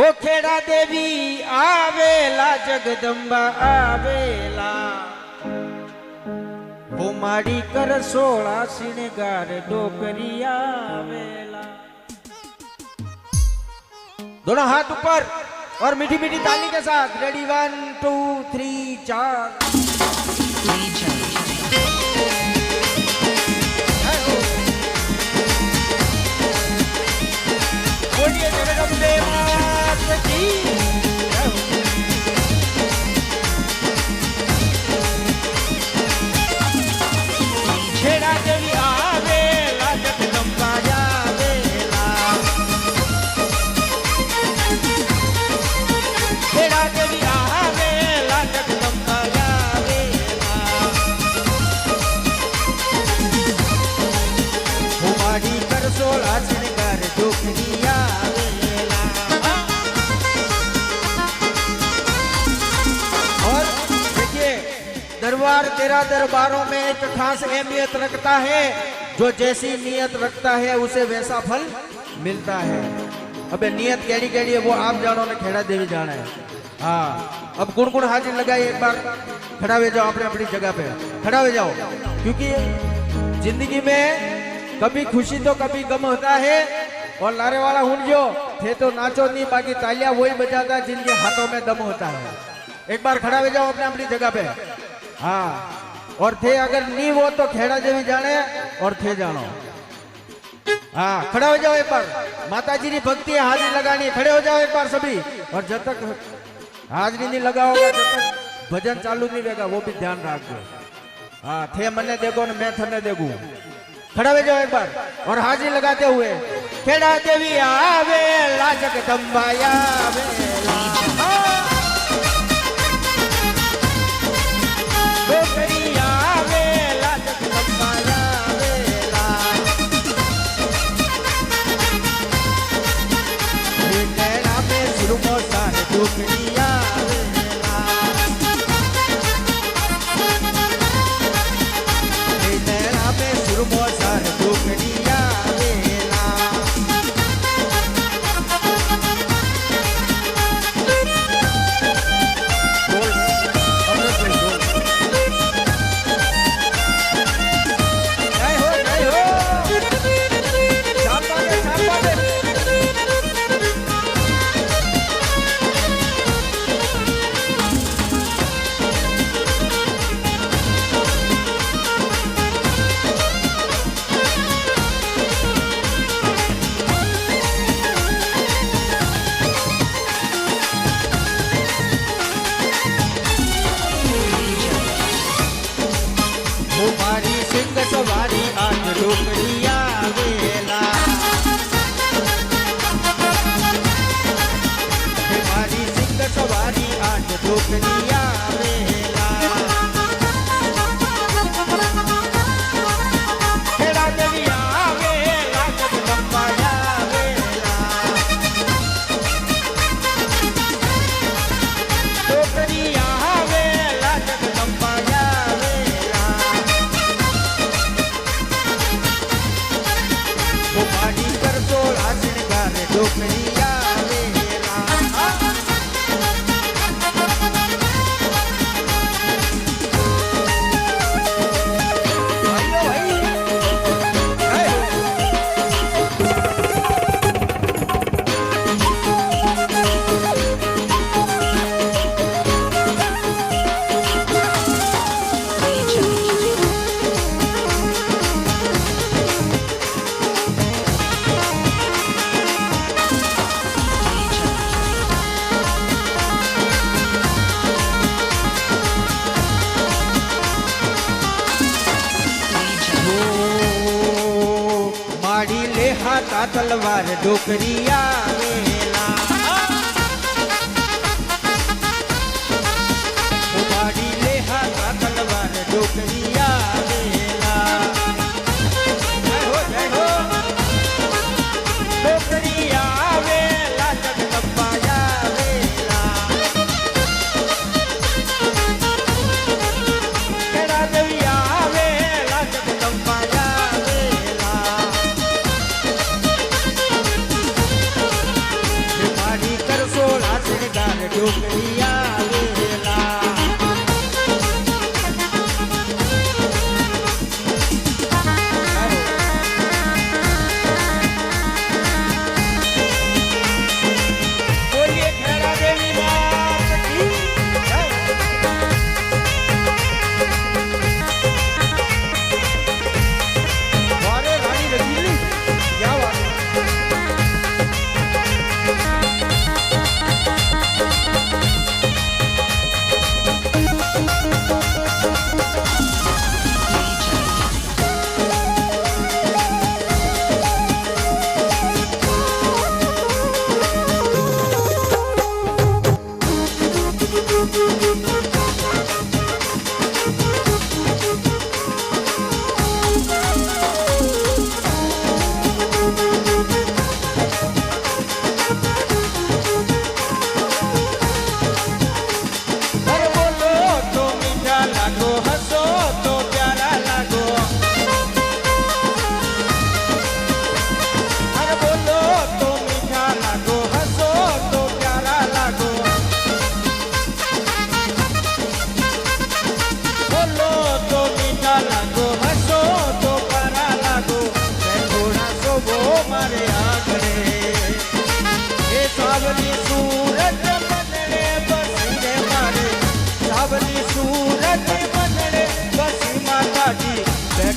ઓ ખેડા દેવી આવેલા જગદંબા આવેલા માડી કર 16 શિણગાર ડોકરી आवेला। दोनों हाथ ऊपर और मीठी मीठी ताली के साथ रेडी 1 2 3 4 बोलिए जगदम्बे मात की। खेड़ा देवी आवेला जगदम्बा आवेला खेड़ा देवी आवेला जगदम्बा आवेला हुमाड़ी कर 16 शृंगार डोकरी आवेला। और देखिए दरबार तेरा दरबारों में एक खास अहमियत रखता है, जो जैसी नियत रखता है उसे वैसा फल मिलता है। अबे नियत केड़ी केड़ी है वो आप जानो ने खेड़ा देवी जाना है। हाँ अब गुण गुण हाजिर लगाई एक बार खड़ा हो जाओ अपने अपनी जगह पे खड़ा हो जाओ, क्योंकि जिंदगी में कभी खुशी तो कभी गम होता है। और लारे वाला हुन जो थे तो नाचो नहीं, बाकी तालियां वही बजाता है जिनके हाथों में दम होता है। एक बार खड़ा हो जाओ अपने अपनी जगह पे। हाँ और थे अगर नहीं वो तो खेड़ा देवी जाने और थे जानो। हाँ खड़ा हो जाओ एक बार, माताजी की भक्ति है, हाजिरी लगानी है। खड़े हो जाओ एक बार सभी, और जब तक हाजिरी नहीं लगाओगे तब तक भजन चालू नहीं रहेगा, वो भी ध्यान रखो। हाँ थे मने देखो न मैं थने देखूं। खड़ा हो जाओ एक बार और हाजिरी लगाते हुए खेड़ा देवी आवेला जगदम्बा आवेला डोकरी आवेला जगदम्बा आवेला नैना में सुरमो सारे डोकरी आवेला नैना में सुरमो सारे डोकरी आवेला। हमारी सिंह सवारी आज डोकरी आवेला हमारी सिंह सवारी आज डोकरी आवेला खेड़ा देवी आवेला जगदम्बा आवेला डोकरी आवेला जगदम्बा आवेला माड़ी कर 16 शृंगार डोकरी आवेला। माड़ी ले हाथा तलवार डोकरी आवेला माड़ी ले हाथा तलवार डोकरी आवेला जय हो डोकरी आवेला जगदम्बा आवेला खेड़ा देवी आवेला जगदम्बा आवेला माड़ी कर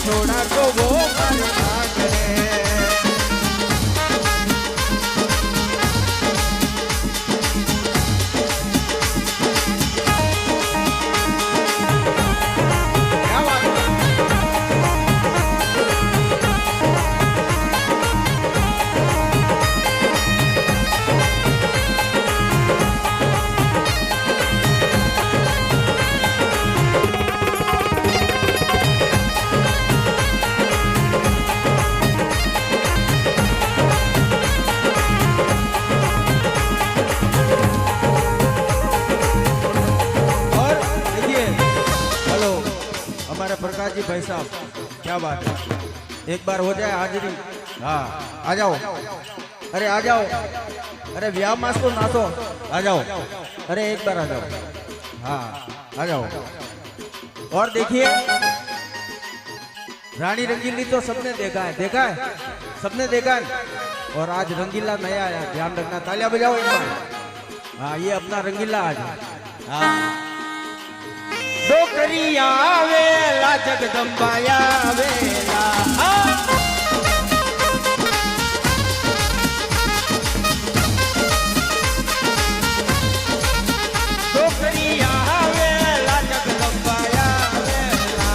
छोड़ा तो वो मारे ना करे। प्रकाश जी भाई साहब क्या बात है, एक बार हो जाए हाजिरी। हाँ आ जाओ, अरे आ जाओ, अरे व्याह मास तो नाचो, आ जाओ, अरे एक बार आ जाओ, हाँ आ जाओ। और देखिए रानी रंगीली तो सबने देखा है, सबने देखा है। और आज रंगीला नया आया, ध्यान रखना, तालियां बजाओ एक बार। हाँ ये अपना रंगीला आज। हाँ डोकरिया वेला जगदम्बाया वेला, डोकरिया वेला जगदम्बाया वेला,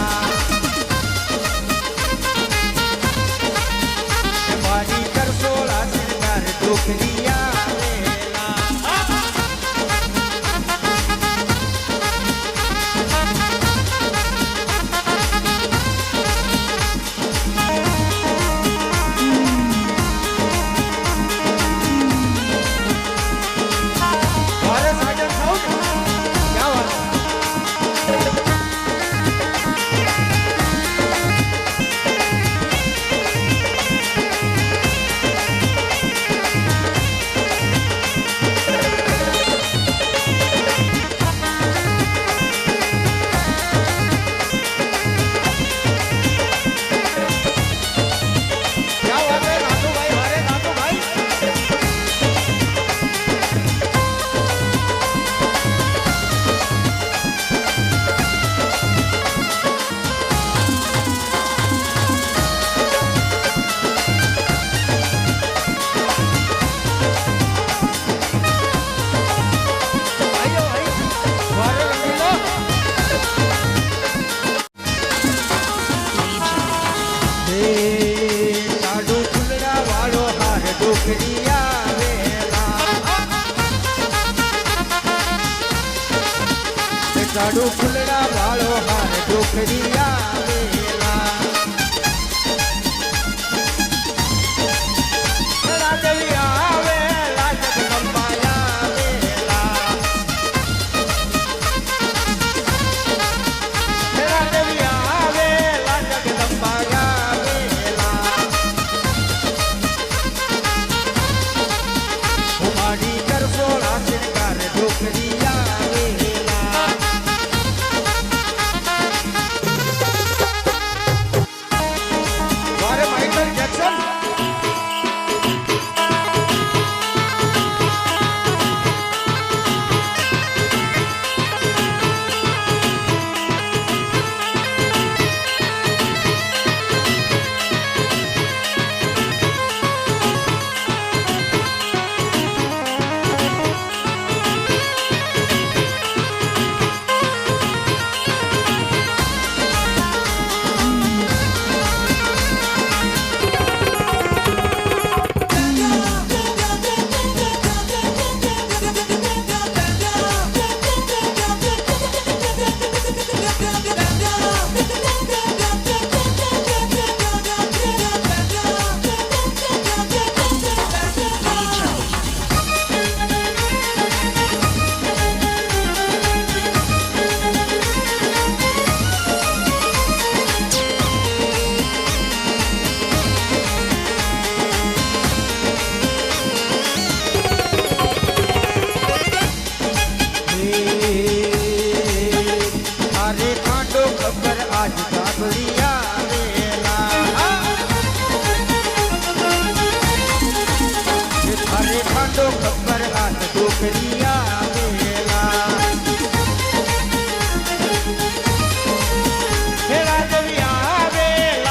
बारी कर सोला सिंगार डोकरिया डोकरिया वेला, साडू फुलड़ा वालो हार डोकरिया वेला, राजलिया वेला जगदम्बाया वेला, राजलिया वेला जगदम्बाया वेला, उमाड़ी कर सोला सिंगार डोकरिया वेला। माइकल जैक्सन आज काबलिया वेला, थारे खांडो खबर आज डोकरिया वेला, राजलिया वेला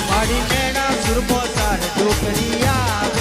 મારી નેણા સુરમો તાર ડોકરી આવે